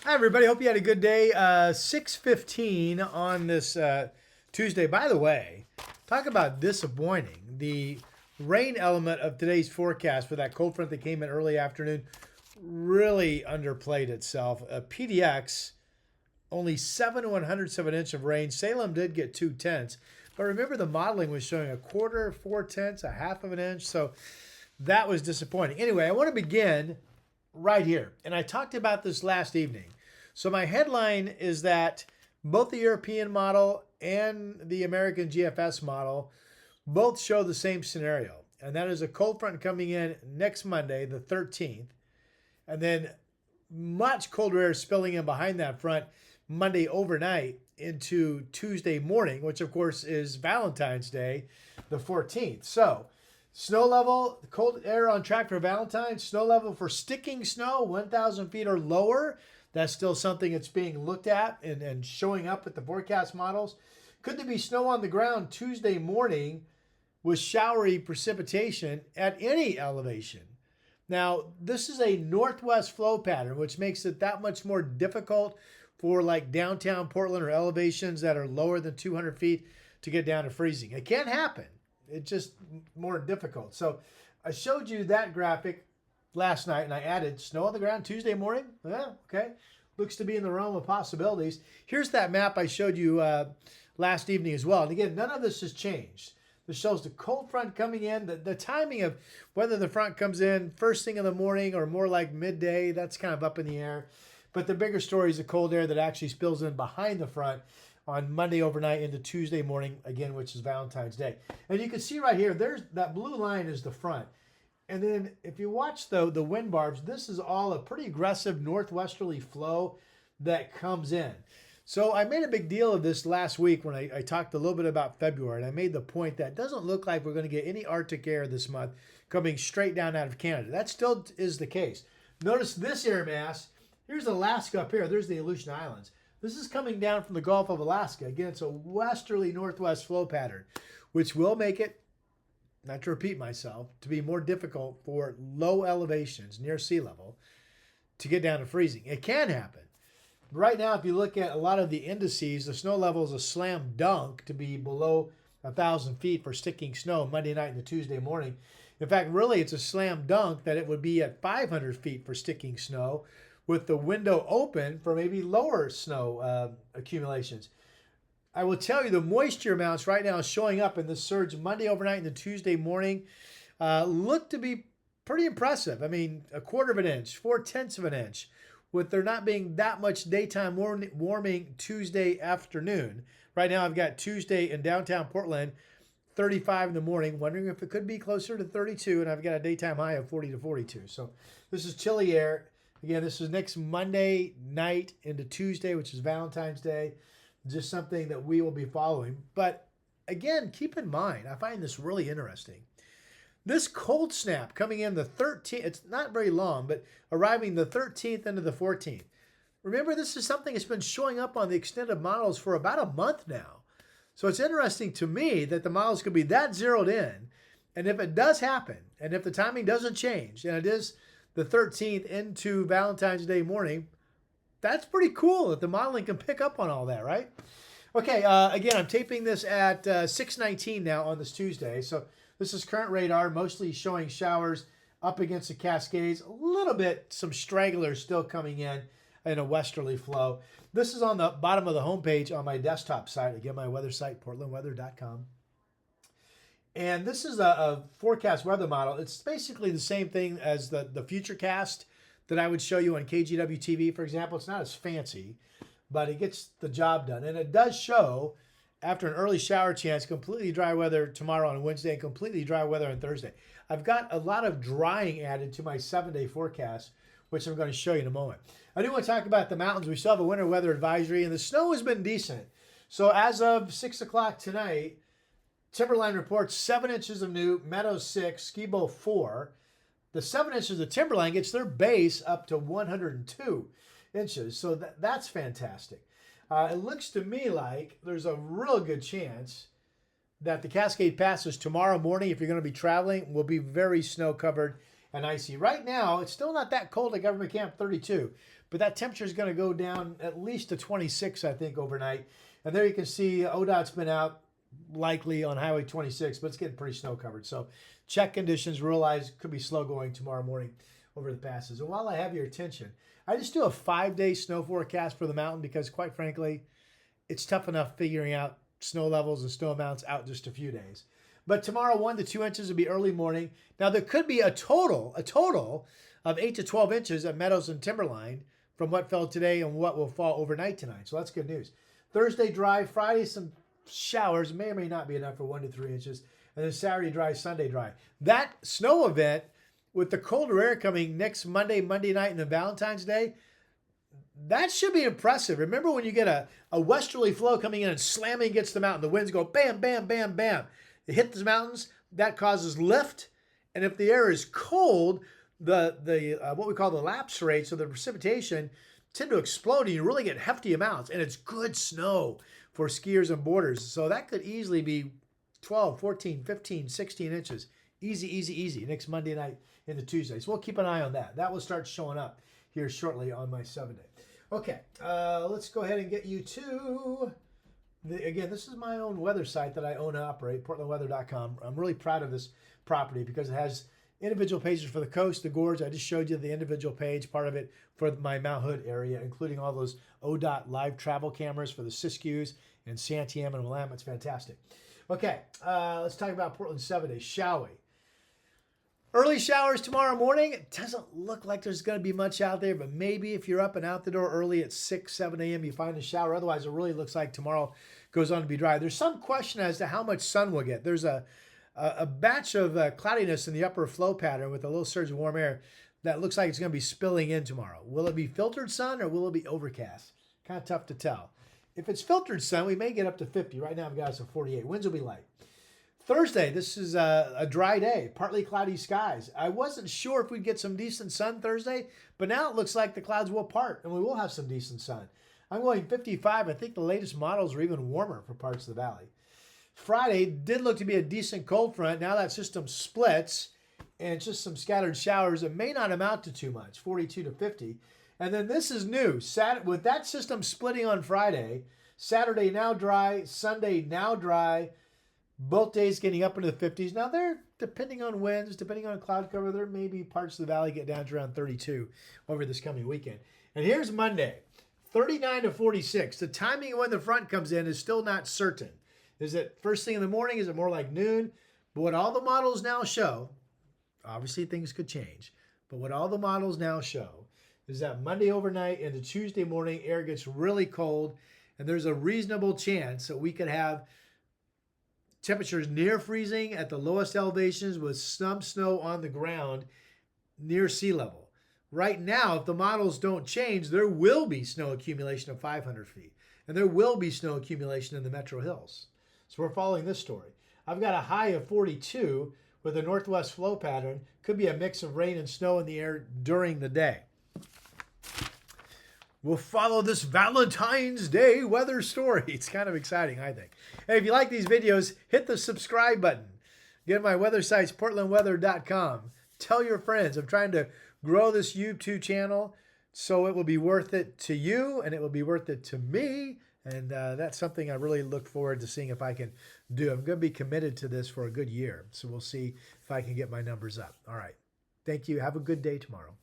Hi, everybody. Hope you had a good day. 6:15 on this Tuesday. By the way, talk about disappointing. The rain element of today's forecast for that cold front that came in early afternoon really underplayed itself. PDX only 7/100 of an inch of rain. Salem did get 2/10, but remember the modeling was showing a quarter, 4/10, a half of an inch. So that was disappointing. Anyway, I want to begin right here. And I talked about this last evening. So my headline is that both the European model and the American GFS model both show the same scenario. And that is a cold front coming in next Monday, the 13th. And then much colder air spilling in behind that front Monday overnight into Tuesday morning, which of course is Valentine's Day, the 14th. So snow level, cold air on track for Valentine. Snow level for sticking snow, 1,000 feet or lower. That's still something that's being looked at and showing up at the forecast models. Could there be snow on the ground Tuesday morning with showery precipitation at any elevation? Now, this is a northwest flow pattern, which makes it that much more difficult for like downtown Portland or elevations that are lower than 200 feet to get down to freezing. It can happen. It's just more difficult. So I showed you that graphic last night, and I added snow on the ground Tuesday morning. Yeah, okay. Looks to be in the realm of possibilities. Here's that map I showed you last evening as well. And again, none of this has changed. This shows the cold front coming in. The timing of whether the front comes in first thing in the morning or more like midday, that's kind of up in the air. But the bigger story is the cold air that actually spills in behind the front on Monday overnight into Tuesday morning, again, which is Valentine's Day. And you can see right here, there's that blue line is the front. And then if you watch the wind barbs, this is all a pretty aggressive northwesterly flow that comes in. So I made a big deal of this last week when I talked a little bit about February. And I made the point that it doesn't look like we're going to get any Arctic air this month coming straight down out of Canada. That still is the case. Notice this air mass. Here's Alaska up here. There's the Aleutian Islands. This is coming down from the Gulf of Alaska. Again, it's a westerly northwest flow pattern, which will make it, not to repeat myself, to be more difficult for low elevations near sea level to get down to freezing. It can happen. Right now, if you look at a lot of the indices, the snow level is a slam dunk to be below 1,000 feet for sticking snow Monday night and Tuesday morning. In fact, really, it's a slam dunk that it would be at 500 feet for sticking snow, with the window open for maybe lower snow accumulations. I will tell you the moisture amounts right now showing up in this surge Monday overnight and the Tuesday morning look to be pretty impressive. I mean, a quarter of an inch, 4/10 of an inch, with there not being that much daytime warming Tuesday afternoon. Right now I've got Tuesday in downtown Portland, 35 in the morning, wondering if it could be closer to 32, and I've got a daytime high of 40 to 42. So this is chilly air. Again, this is next Monday night into Tuesday, which is Valentine's Day. Just something that we will be following. But again, keep in mind, I find this really interesting. This cold snap coming in the 13th, it's not very long, but arriving the 13th into the 14th. Remember, this is something that's been showing up on the extended models for about a month now. So it's interesting to me that the models could be that zeroed in. And if it does happen, and if the timing doesn't change, and it is the 13th into Valentine's Day morning, that's pretty cool that the modeling can pick up on all that, right? Okay, again, I'm taping this at 6:19 now on this Tuesday. So this is current radar, mostly showing showers up against the Cascades. A little bit, some stragglers still coming in a westerly flow. This is on the bottom of the homepage on my desktop site. Again, my weather site, portlandweather.com. And this is a forecast weather model. It's basically the same thing as the Futurecast that I would show you on KGW TV, for example. It's not as fancy, but it gets the job done. And it does show, after an early shower chance, completely dry weather tomorrow on Wednesday and completely dry weather on Thursday. I've got a lot of drying added to my 7-day forecast, which I'm going to show you in a moment. I do want to talk about the mountains. We still have a winter weather advisory, and the snow has been decent. So as of 6 o'clock tonight, Timberline reports 7 inches of new, Meadows 6, Skibo 4. The 7 inches of Timberline gets their base up to 102 inches. So that's fantastic. It looks to me like there's a real good chance that the Cascade Passes tomorrow morning, if you're going to be traveling, will be very snow covered and icy. Right now, it's still not that cold at Government Camp 32, but that temperature is going to go down at least to 26, I think, overnight. And there you can see ODOT's been out likely on Highway 26, but it's getting pretty snow covered. So check conditions, realize it could be slow going tomorrow morning over the passes. And while I have your attention, I just do a 5-day snow forecast for the mountain because, quite frankly, it's tough enough figuring out snow levels and snow amounts out just a few days. But tomorrow, 1 to 2 inches will be early morning. Now, there could be a total of 8 to 12 inches at Meadows and Timberline from what fell today and what will fall overnight tonight. So that's good news. Thursday, dry. Friday, some showers. May or may not be enough for 1 to 3 inches. And then Saturday, dry. Sunday, dry. That snow event with the colder air coming next Monday night, and then Valentine's Day, that should be impressive. Remember when you get a westerly flow coming in and slamming against the mountain, the winds go bam, bam, bam, bam. It hit the mountains, that causes lift. And if the air is cold, the what we call the lapse rates, so the precipitation, tend to explode and you really get hefty amounts. And it's good snow for skiers and boarders. So that could easily be 12, 14, 15, 16 inches. Easy, easy, easy. Next Monday night into Tuesday. So we'll keep an eye on that. That will start showing up here shortly on my 7-day. Okay, let's go ahead and get you to, again, this is my own weather site that I own and operate, portlandweather.com. I'm really proud of this property because it has individual pages for the coast, the gorge. I just showed you the individual page, part of it for my Mount Hood area, including all those ODOT live travel cameras for the Siskiyous and Santiam and Willamette. It's fantastic. Okay, let's talk about Portland 7-day, shall we? Early showers tomorrow morning. It doesn't look like there's going to be much out there, but maybe if you're up and out the door early at 6, 7 a.m., you find a shower. Otherwise, it really looks like tomorrow goes on to be dry. There's some question as to how much sun we'll get. There's a batch of cloudiness in the upper flow pattern with a little surge of warm air that looks like it's going to be spilling in tomorrow. Will it be filtered sun or will it be overcast? Kind of tough to tell. If it's filtered sun, we may get up to 50. Right now, I've got us at 48. Winds will be light. Thursday, this is a dry day, partly cloudy skies. I wasn't sure if we'd get some decent sun Thursday, but now it looks like the clouds will part and we will have some decent sun. I'm going 55. I think the latest models are even warmer for parts of the valley. Friday did look to be a decent cold front. Now that system splits and it's just some scattered showers. It may not amount to too much, 42 to 50. And then this is new. With that system splitting on Friday, Saturday now dry, Sunday now dry, both days getting up into the 50s. Now, they're depending on winds, depending on cloud cover, there may be parts of the valley get down to around 32 over this coming weekend. And here's Monday, 39 to 46. The timing of when the front comes in is still not certain. Is it first thing in the morning? Is it more like noon? But what all the models now show, obviously things could change, but what all the models now show is that Monday overnight into Tuesday morning, air gets really cold, and there's a reasonable chance that we could have temperatures near freezing at the lowest elevations with some snow on the ground near sea level. Right now, if the models don't change, there will be snow accumulation of 500 feet. And there will be snow accumulation in the Metro Hills. So we're following this story. I've got a high of 42 with a northwest flow pattern. Could be a mix of rain and snow in the air during the day. We'll follow this Valentine's Day weather story. It's kind of exciting, I think. Hey, if you like these videos, hit the subscribe button. Get my weather sites, portlandweather.com. Tell your friends. I'm trying to grow this YouTube channel so it will be worth it to you and it will be worth it to me. And that's something I really look forward to seeing if I can do. I'm going to be committed to this for a good year. So we'll see if I can get my numbers up. All right. Thank you. Have a good day tomorrow.